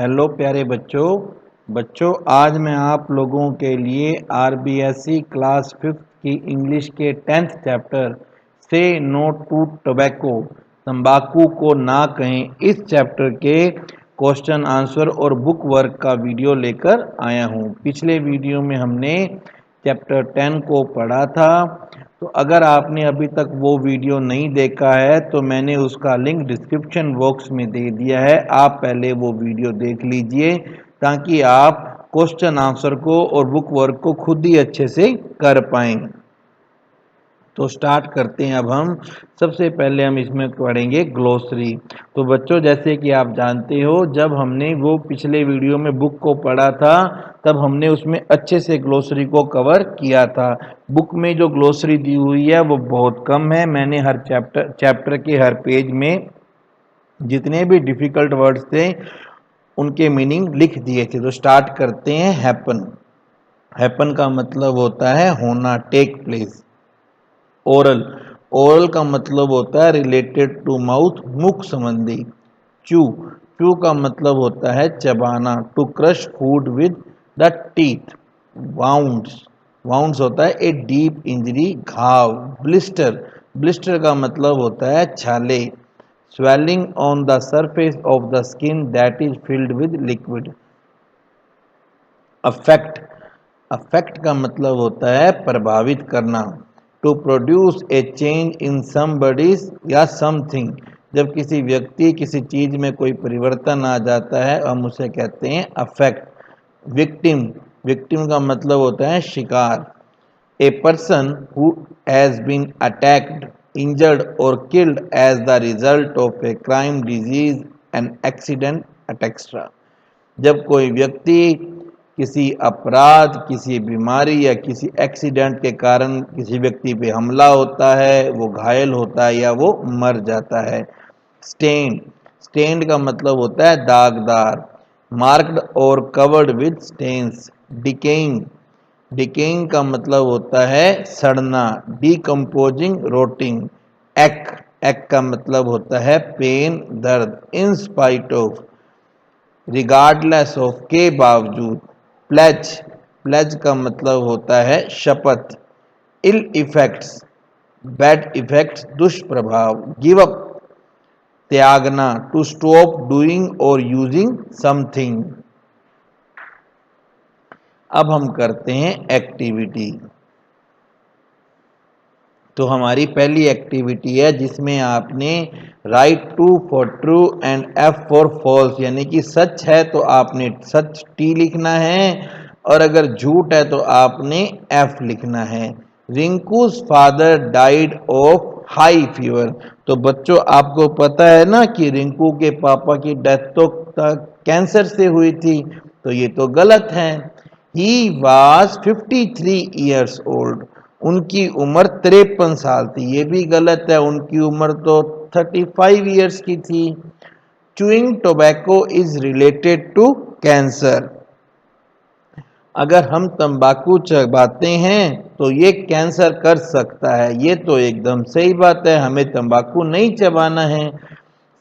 Hello प्यारे बच्चों आज मैं आप लोगों के लिए आरबीएसई क्लास 5th की इंग्लिश के 10th चैप्टर से नो टू टोबैको तंबाकू को ना कहें इस चैप्टर के क्वेश्चन आंसर और बुक वर्क का वीडियो लेकर आया हूँ। पिछले वीडियो में हमने चैप्टर 10 को पढ़ा था, तो अगर आपने अभी तक वो वीडियो नहीं देखा है तो मैंने उसका लिंक डिस्क्रिप्शन बॉक्स में दे दिया है। आप पहले वो वीडियो देख लीजिए ताकि आप क्वेश्चन आंसर को और बुक वर्क को खुद ही अच्छे से कर पाएं। तो स्टार्ट करते हैं। अब हम सबसे पहले हम इसमें पढ़ेंगे ग्लोसरी। तो बच्चों जैसे कि आप जानते हो, जब हमने वो पिछले वीडियो में बुक को पढ़ा था तब हमने उसमें अच्छे से ग्लोसरी को कवर किया था। बुक में जो ग्लोसरी दी हुई है वो बहुत कम है। मैंने हर चैप्टर के हर पेज में जितने भी डिफिकल्ट वर्ड्स थे उनके मीनिंग लिख दिए थे। तो स्टार्ट करते हैं। हैपन। हैपन का मतलब होता है होना, टेक प्लेस। ओरल। ओरल का मतलब होता है रिलेटेड टू माउथ, मुख संबंधी। चू। चू का मतलब होता है चबाना, to crush food with the teeth. Wounds. Wounds होता है ए डीप इंजरी, घाव। ब्लिस्टर। ब्लिस्टर का मतलब होता है छाले। Swelling on the surface of the skin that is filled with liquid. Affect. Affect का मतलब होता है प्रभावित करना। To produce a change in somebody's या समथिंग। जब किसी व्यक्ति किसी चीज में कोई परिवर्तन आ जाता है हम उसे कहते हैं अफेक्ट। विक्टिम। विक्टिम का मतलब होता है शिकार। A person who has been attacked, injured or killed as the result of a crime, disease, an accident etcetera. जब कोई व्यक्ति किसी अपराध, किसी बीमारी या किसी एक्सीडेंट के कारण किसी व्यक्ति पे हमला होता है, वो घायल होता है या वो मर जाता है। स्टेन्ड। स्टेन्ड का मतलब होता है दागदार। मार्क्ड और covered with stains. Decaying. Decaying का मतलब होता है सड़ना। Decomposing, rotting. एक। एक का मतलब होता है पेन, दर्द। In spite of, regardless of, के बावजूद। प्लेज। प्लेज का मतलब होता है शपथ। इल इफेक्ट्स, बैड इफेक्ट्स, दुष्प्रभाव। गिव अप, त्यागना, टू स्टॉप डूइंग और यूजिंग समथिंग। अब हम करते हैं एक्टिविटी। तो हमारी पहली एक्टिविटी है जिसमें आपने write T for true and F for false, यानी कि सच है तो आपने सच टी लिखना है और अगर झूठ है तो आपने एफ लिखना है। Rinku's father died of high fever. तो बच्चों आपको पता है ना कि रिंकू के पापा की डेथ तो कैंसर से हुई थी, तो ये तो गलत है। He was 53 years old. उनकी उम्र 53 साल थी, ये भी गलत है, उनकी उम्र तो 35 ईयर्स की थी। Chewing tobacco is related to cancer. अगर हम तंबाकू चबाते हैं तो ये कैंसर कर सकता है, ये तो एकदम सही बात है, हमें तंबाकू नहीं चबाना है।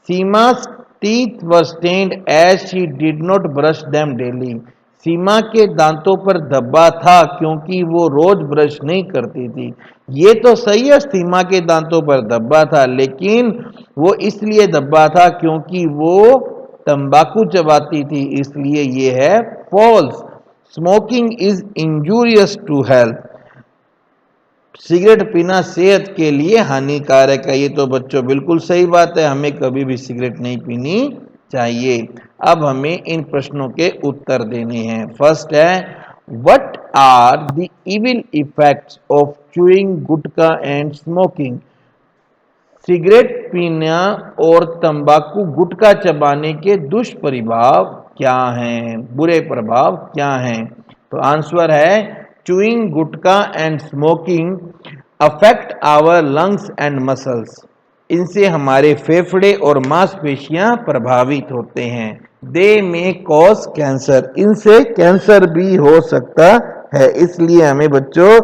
Sima's teeth were stained as she did not brush them daily. सीमा के दांतों पर धब्बा था क्योंकि वो रोज ब्रश नहीं करती थी। ये तो सही है, सीमा के दांतों पर धब्बा था, लेकिन वो इसलिए धब्बा था क्योंकि वो तंबाकू चबाती थी, इसलिए ये है false. Smoking is injurious to health. Cigarette पीना सेहत के लिए हानिकारक है, ये तो बच्चों बिल्कुल सही बात है, हमें कभी भी सिगरेट नहीं पीनी चाहिए। अब हमें इन प्रश्नों के उत्तर देने हैं। फर्स्ट है, what are the evil effects of chewing gutkha and smoking. Cigarette पीना और तंबाकू गुटखा चबाने के दुष्प्रभाव क्या हैं, बुरे प्रभाव क्या हैं। तो आंसर है, chewing gutkha and smoking affect our lungs and muscles. इनसे हमारे फेफड़े और मांसपेशियां प्रभावित होते हैं। दे में कॉज कैंसर, इनसे कैंसर भी हो सकता है, इसलिए हमें बच्चों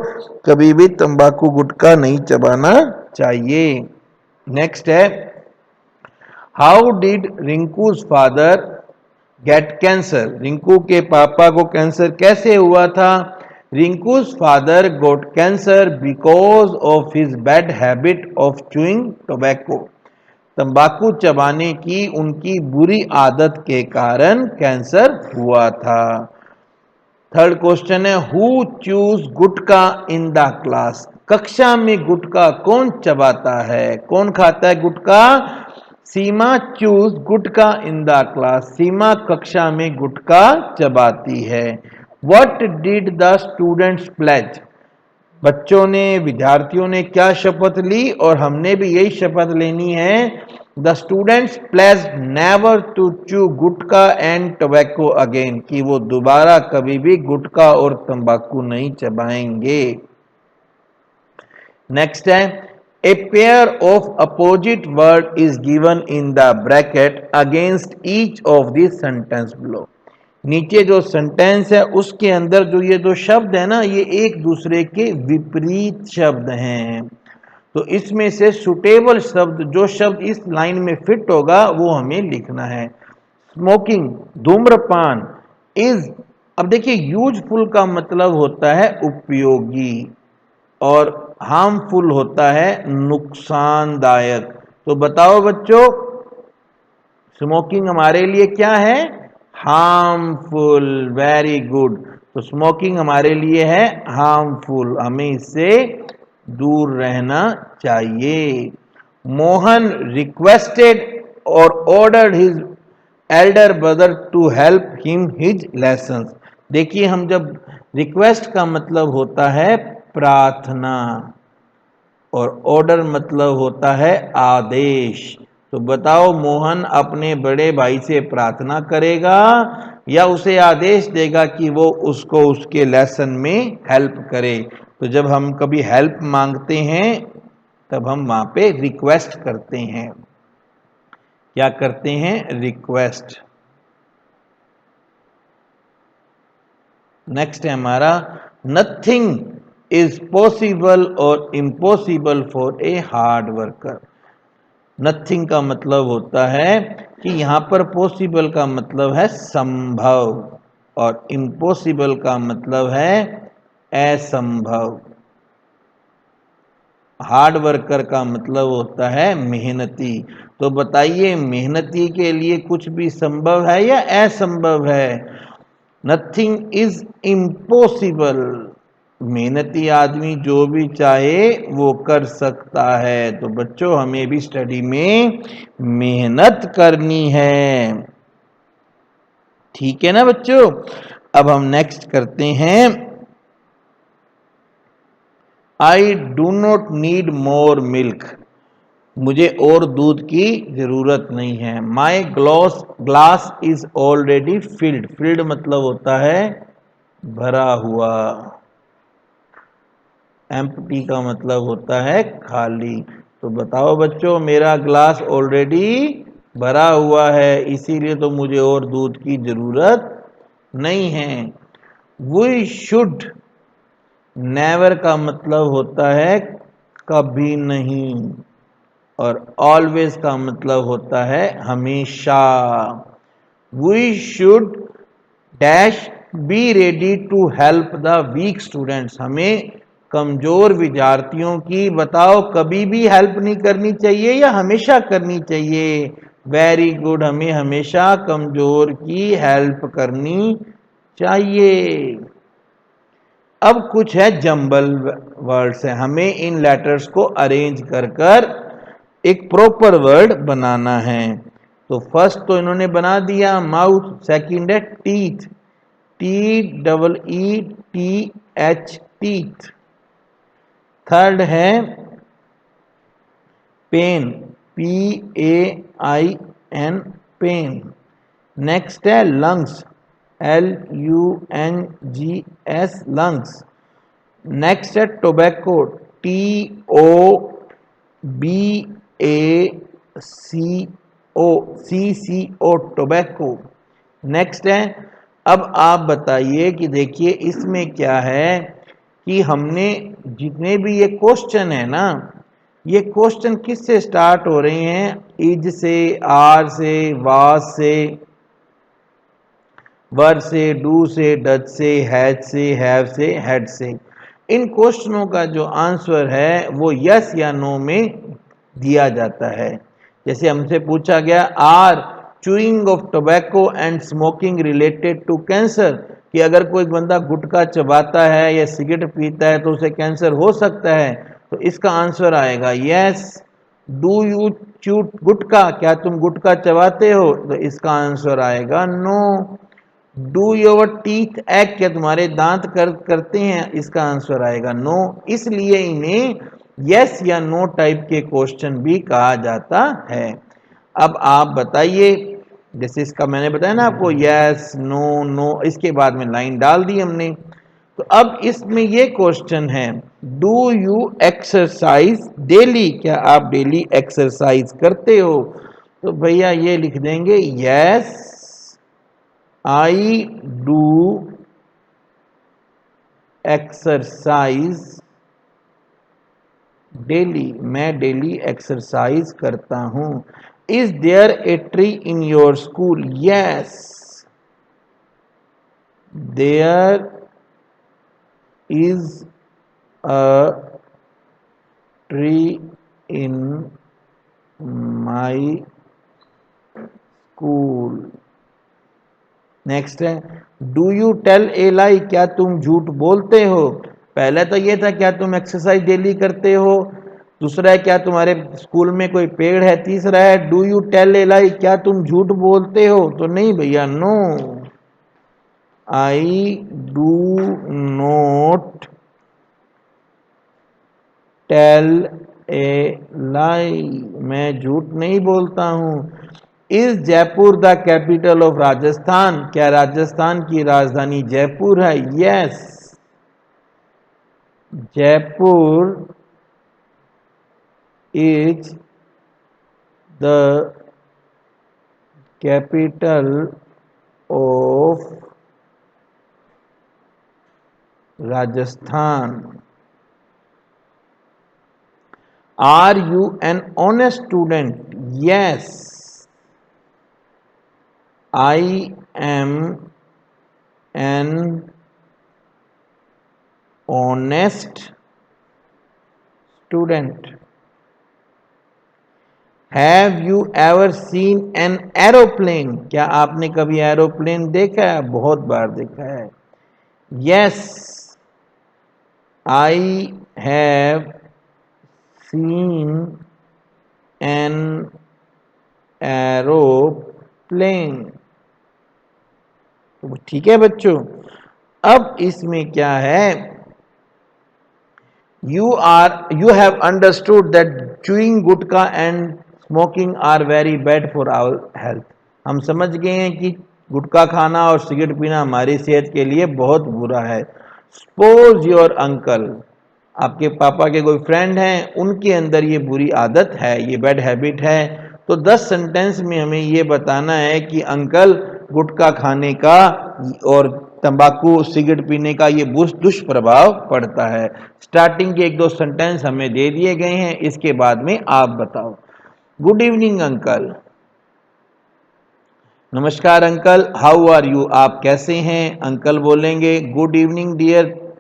कभी भी तंबाकू गुटखा नहीं चबाना चाहिए। नेक्स्ट है, how did Rinku's father get cancer. Rinku के पापा को कैंसर कैसे हुआ था? Rinku's father got cancer because of his bad habit of chewing tobacco. तंबाकू चबाने की उनकी बुरी आदत के कारण कैंसर हुआ था। थर्ड क्वेश्चन है who chews gutka in the class. कक्षा में गुटका कौन चबाता है, कौन खाता है gutka? Seema chews gutka in the class. Seema कक्षा में गुटका चबाती है। What did the students pledge. बच्चों ने, विद्यार्थियों ने क्या शपथ ली, और हमने भी यही शपथ लेनी है। The students pledge never to chew gutka and tobacco again, कि वो दोबारा कभी भी गुटका और तंबाकू नहीं चबाएंगे। नेक्स्ट है a pair of opposite word is given in the bracket against each of the sentence below. नीचे जो सेंटेंस है उसके अंदर जो ये दो शब्द है ना, ये एक दूसरे के विपरीत शब्द हैं। तो इसमें से सुटेबल शब्द, जो शब्द इस लाइन में फिट होगा, वो हमें लिखना है। स्मोकिंग, धूम्रपान। इज, अब देखिए यूजफुल का मतलब होता है उपयोगी, और हार्मफुल होता है नुकसानदायक। तो बताओ बच्चों, स्मोकिंग हमारे लिए क्या है? हार्मफुल। Very good. तो स्मोकिंग हमारे लिए है हार्मफुल, हमें इससे दूर रहना चाहिए। मोहन रिक्वेस्टेड और ordered his elder brother to help him his lessons. देखिए, हम जब रिक्वेस्ट का मतलब होता है प्रार्थना, और ऑर्डर मतलब होता है आदेश। तो बताओ, मोहन अपने बड़े भाई से प्रार्थना करेगा या उसे आदेश देगा कि वो उसको उसके लेसन में हेल्प करे? तो जब हम कभी हेल्प मांगते हैं तब हम वहां पे रिक्वेस्ट करते हैं। क्या करते हैं? रिक्वेस्ट। नेक्स्ट है हमारा नथिंग इज पॉसिबल और impossible for a hard worker. Nothing का मतलब होता है कि यहां पर पॉसिबल का मतलब है संभव, और इम्पॉसिबल का मतलब है असंभव। हार्ड वर्कर का मतलब होता है मेहनती। तो बताइए, मेहनती के लिए कुछ भी संभव है या असंभव है? Nothing is impossible. मेहनती आदमी जो भी चाहे वो कर सकता है। तो बच्चों, हमें भी स्टडी में मेहनत करनी है। ठीक है ना बच्चों? अब हम नेक्स्ट करते हैं। आई do not need more milk. मुझे और दूध की जरूरत नहीं है। My glass is already field. Field मतलब होता है भरा हुआ। एम्प्टी का मतलब होता है खाली। तो बताओ बच्चों, मेरा ग्लास ऑलरेडी भरा हुआ है, इसीलिए तो मुझे और दूध की जरूरत नहीं है। वी शुड, नेवर का मतलब होता है कभी नहीं, और ऑलवेज का मतलब होता है हमेशा। We should dash be ready to help the weak students. हमें कमजोर विद्यार्थियों की, बताओ, कभी भी हेल्प नहीं करनी चाहिए या हमेशा करनी चाहिए? वेरी गुड, हमें हमेशा कमजोर की हेल्प करनी चाहिए। अब कुछ है जंबल वर्ड्स है, हमें इन लेटर्स को अरेंज कर कर एक प्रॉपर वर्ड बनाना है। तो फर्स्ट तो इन्होंने बना दिया माउथ, सेकंड है teeth, T double E T H, teeth. Third है pain, P A I N, pain. Next है lungs, L U N G S, lungs. Next है tobacco, T O B A C O, C C O, tobacco. Next है, अब आप बताइए कि देखिए इसमें क्या है कि हमने जितने भी ये क्वेश्चन है ना, ये क्वेश्चन किससे स्टार्ट हो रहे हैं? इज से, आर से, वाज से, वर से, डू से, डज से, हैज से, हैव से, हैड से। इन क्वेश्चनों का जो आंसर है वो यस या नो में दिया जाता है। जैसे हमसे पूछा गया, are chewing of tobacco and smoking related to cancer, कि अगर कोई बंदा गुटखा चबाता है या सिगरेट पीता है तो उसे कैंसर हो सकता है, तो इसका आंसर आएगा yes. Do you chew gutkha, क्या तुम गुटखा चबाते हो, तो इसका आंसर आएगा नो। डू योर टीथ एक्ट, क्या तुम्हारे दांत करते हैं, इसका आंसर आएगा नो। इसलिए इन्हें यस या नो टाइप के क्वेश्चन भी कहा जाता है। अब आप बताइए, जैसे इसका मैंने बताया ना आपको, यस नो नो, इसके बाद में लाइन डाल दी हमने। तो अब इसमें ये क्वेश्चन है, डू यू एक्सरसाइज डेली, क्या आप डेली एक्सरसाइज करते हो, तो भैया ये लिख देंगे yes I do exercise daily, मैं डेली एक्सरसाइज करता हूं। Is there a tree in your school, yes there is a tree in my school. Next है, do you tell a lie, क्या तुम झूठ बोलते हो। पहले तो ये था क्या तुम एक्सरसाइज डेली करते हो, दूसरा है क्या तुम्हारे स्कूल में कोई पेड़ है, तीसरा है do you tell a lie, क्या तुम झूठ बोलते हो, तो नहीं भैया, no I do not tell a lie, मैं झूठ नहीं बोलता हूं। Is Jaipur the capital of Rajasthan, क्या राजस्थान की राजधानी जयपुर है, yes Jaipur is the capital of Rajasthan. Are you an honest student, yes I am an honest student. Have you ever seen an aeroplane, क्या आपने कभी एरोप्लेन देखा है, बहुत बार देखा है, yes I have seen an aeroplane. तो ठीक है बच्चों, अब इसमें क्या है, you have understood that chewing gutkha and smoking are very bad for our health। हम समझ गए हैं कि गुटखा खाना और सिगरेट पीना हमारी सेहत के लिए बहुत बुरा है। सपोज योर अंकल, आपके पापा के कोई फ्रेंड हैं, उनके अंदर ये बुरी आदत है, ये बैड हैबिट है, तो 10 सेंटेंस में हमें ये बताना है कि अंकल गुटखा खाने का और तंबाकू सिगरेट पीने का ये दुष्प्रभाव पड़ता है। स्टार्टिंग के 1-2 सेंटेंस हमें दे दिए गए हैं, इसके बाद में आप बताओ। गुड इवनिंग अंकल, नमस्कार अंकल, हाउ आर यू, आप कैसे हैं। अंकल बोलेंगे good evening dear,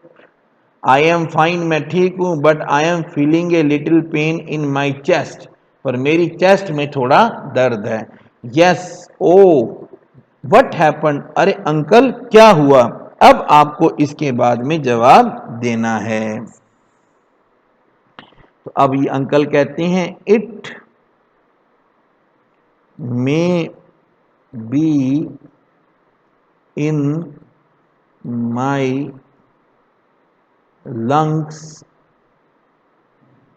I am fine, मैं ठीक हूं, but I am feeling a little pain in my chest, पर मेरी चेस्ट में थोड़ा दर्द है। यस ओ व्हाट हैपन, अरे अंकल क्या हुआ। अब आपको इसके बाद में जवाब देना है। तो अब ये अंकल कहते हैं, it may be in my lungs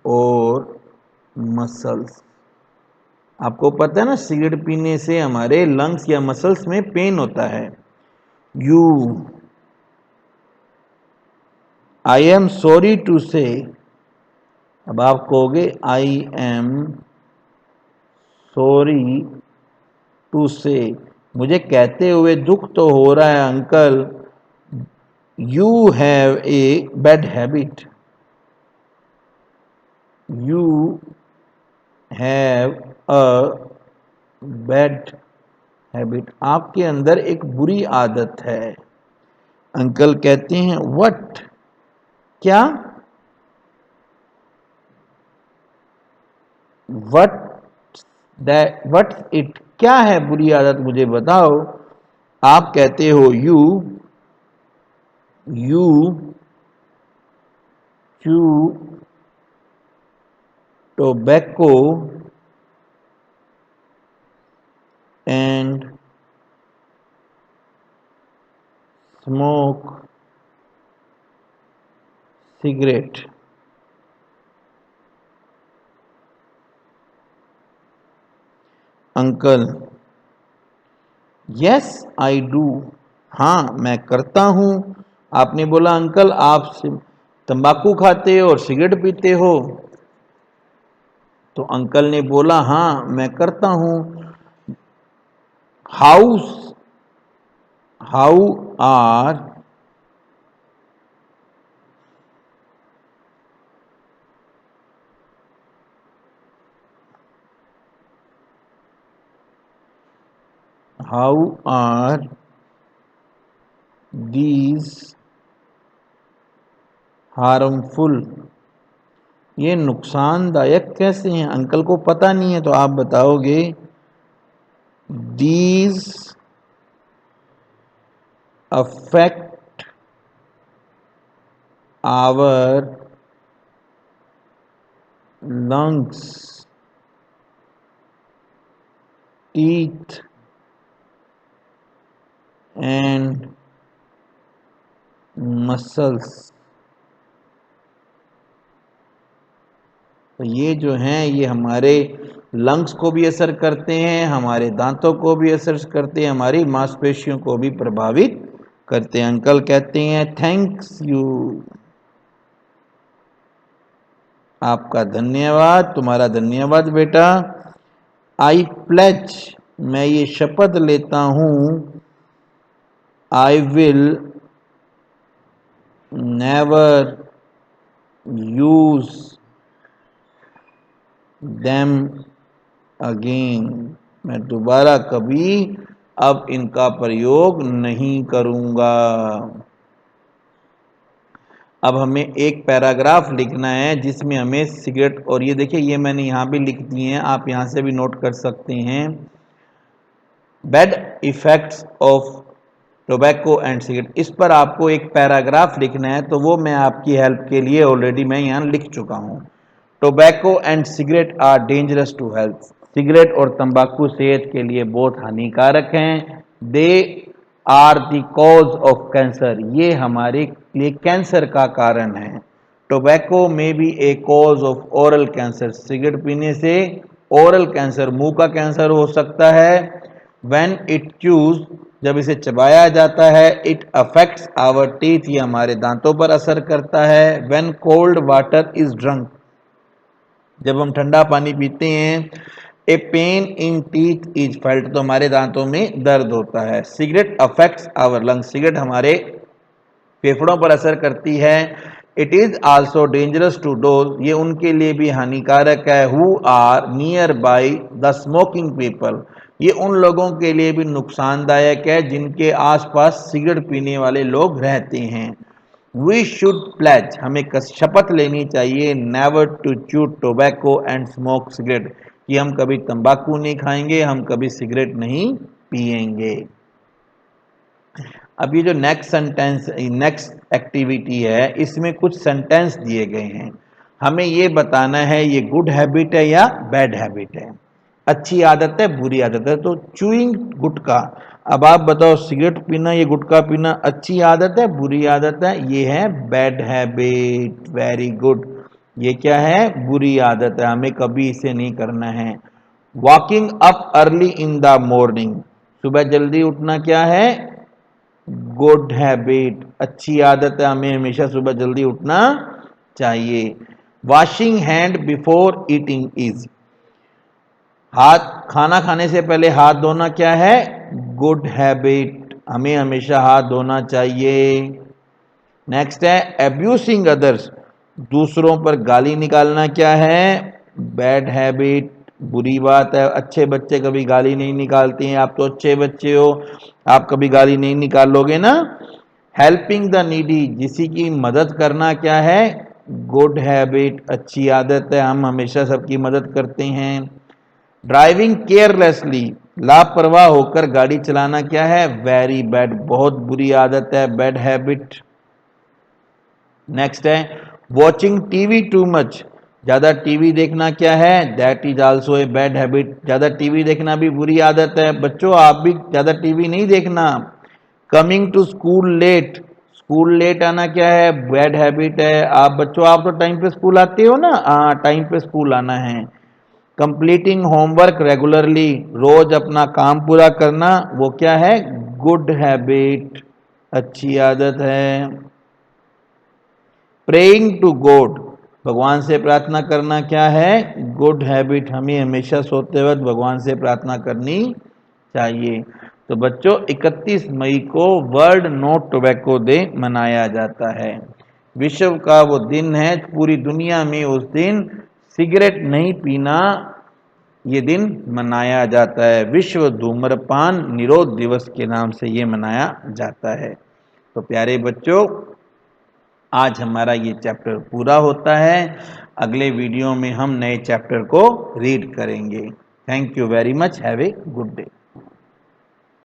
और मसल्स। आपको पता है ना, सिगरेट पीने से हमारे लंग्स या मसल्स में पेन होता है। You I am sorry to say, अब आप कहोगे आई एम सॉरी टू से, मुझे कहते हुए दुख तो हो रहा है uncle. You have a bad habit, you have a bad habit, आपके अंदर एक बुरी आदत है। अंकल कहते हैं व्हाट, क्या, व्हाट व्हाट इट, क्या है बुरी आदत मुझे बताओ। आप कहते हो यू चू tobacco and smoke cigarette. Uncle yes I do, हाँ मैं करता हूं। आपने बोला अंकल आप तंबाकू खाते हो और सिगरेट पीते हो, तो अंकल ने बोला हाँ मैं करता हूं। House how are how are these harmful, ये नुकसानदायक कैसे हैं। अंकल को पता नहीं है तो आप बताओगे। These affect our lungs, teeth and muscles. तो ये जो हैं ये हमारे लंग्स को भी असर करते हैं, हमारे दांतों को भी असर करते हैं, हमारी मांसपेशियों को भी प्रभावित करते हैं। अंकल कहते हैं थैंक्स यू, आपका धन्यवाद, तुम्हारा धन्यवाद बेटा। आई प्लेज, मैं ये शपथ लेता हूं। I will never use them again, मैं दोबारा कभी अब इनका प्रयोग नहीं करूंगा। अब हमें एक पैराग्राफ लिखना है जिसमें हमें सिगरेट, और ये देखिए ये मैंने यहाँ भी लिख दिए हैं, आप यहाँ से भी नोट कर सकते हैं। Bad effects of tobacco and cigarette, इस पर आपको एक पैराग्राफ लिखना है, तो वो मैं आपकी हेल्प के लिए ऑलरेडी मैं यहाँ लिख चुका हूँ। Tobacco and cigarette are dangerous to health, cigarette और तंबाकू सेहत के लिए बहुत हानिकारक हैं। They are the cause of cancer, ये हमारे लिए कैंसर का कारण है। Tobacco may be a cause of oral cancer, cigarette पीने से ओरल कैंसर, मुंह का कैंसर हो सकता है। व्हेन इट चूज, जब इसे चबाया जाता है। इट अफेक्ट्स आवर टीथ, ये हमारे दांतों पर असर करता है। When cold water is drunk, जब हम ठंडा पानी पीते हैं। A pain in teeth is felt, तो हमारे दांतों में दर्द होता है। Cigarette affects our lungs, cigarette हमारे फेफड़ों पर असर करती है। It is also dangerous to those, ये उनके लिए भी हानिकारक है। Who are near by the smoking people, ये उन लोगों के लिए भी नुकसानदायक है जिनके आसपास सिगरेट पीने वाले लोग रहते हैं। वी शुड प्लेज, हमें शपथ लेनी चाहिए। Never to chew tobacco and smoke cigarette, कि हम कभी तंबाकू नहीं खाएंगे, हम कभी सिगरेट नहीं पिएंगे। अब ये जो नेक्स्ट सेंटेंस, नेक्स्ट एक्टिविटी है, इसमें कुछ सेंटेंस दिए गए हैं। हमें ये बताना है ये गुड हैबिट है या बैड हैबिट है, अच्छी आदत है बुरी आदत है। तो चूइंग गुटखा, अब आप बताओ सिगरेट पीना, ये गुटखा पीना अच्छी आदत है बुरी आदत है। ये है बैड हैबिट, वेरी गुड। ये क्या है, बुरी आदत है, हमें कभी इसे नहीं करना है। Walking up early in the morning, सुबह जल्दी उठना क्या है, गुड हैबिट, अच्छी आदत है, हमें हमेशा सुबह जल्दी उठना चाहिए। Washing hand before eating is, हाथ, खाना खाने से पहले हाथ धोना क्या है, गुड हैबिट, हमें हमेशा हाथ धोना चाहिए। नेक्स्ट है एब्यूसिंग अदर्स, दूसरों पर गाली निकालना क्या है, बैड हैबिट, बुरी बात है। अच्छे बच्चे कभी गाली नहीं निकालते हैं, आप तो अच्छे बच्चे हो, आप कभी गाली नहीं निकालोगे ना। हेल्पिंग द नीडी, किसी की मदद करना क्या है, गुड हैबिट, अच्छी आदत है, हम हमेशा सबकी मदद करते हैं। ड्राइविंग केयरलेसली, लापरवाह होकर गाड़ी चलाना क्या है, वेरी बैड, बहुत बुरी आदत है, बैड हैबिट। नेक्स्ट है वॉचिंग टीवी टू मच, ज्यादा टीवी देखना क्या है, that is also a bad habit, ज्यादा टीवी देखना भी बुरी आदत है। बच्चों आप भी ज्यादा टीवी नहीं देखना। Coming to school late, school late आना क्या है, बैड हैबिट है। आप बच्चों आप तो टाइम पे स्कूल आते हो ना, हाँ टाइम पे स्कूल आना है। कंप्लीटिंग होमवर्क रेगुलरली, रोज अपना काम पूरा करना, वो क्या है, गुड हैबिट, अच्छी आदत है। प्रेइंग टू गॉड, भगवान से प्रार्थना करना क्या है, गुड हैबिट, हमें हमेशा सोते वक्त भगवान से प्रार्थना करनी चाहिए। तो बच्चों 31 मई को वर्ल्ड नो टोबैको डे मनाया जाता है। विश्व का वो दिन है, पूरी दुनिया में उस दिन सिगरेट नहीं पीना ये दिन मनाया जाता है। विश्व धूम्रपान निरोध दिवस के नाम से ये मनाया जाता है। तो प्यारे बच्चों आज हमारा ये चैप्टर पूरा होता है। अगले वीडियो में हम नए चैप्टर को रीड करेंगे। Thank you very much, have a good day.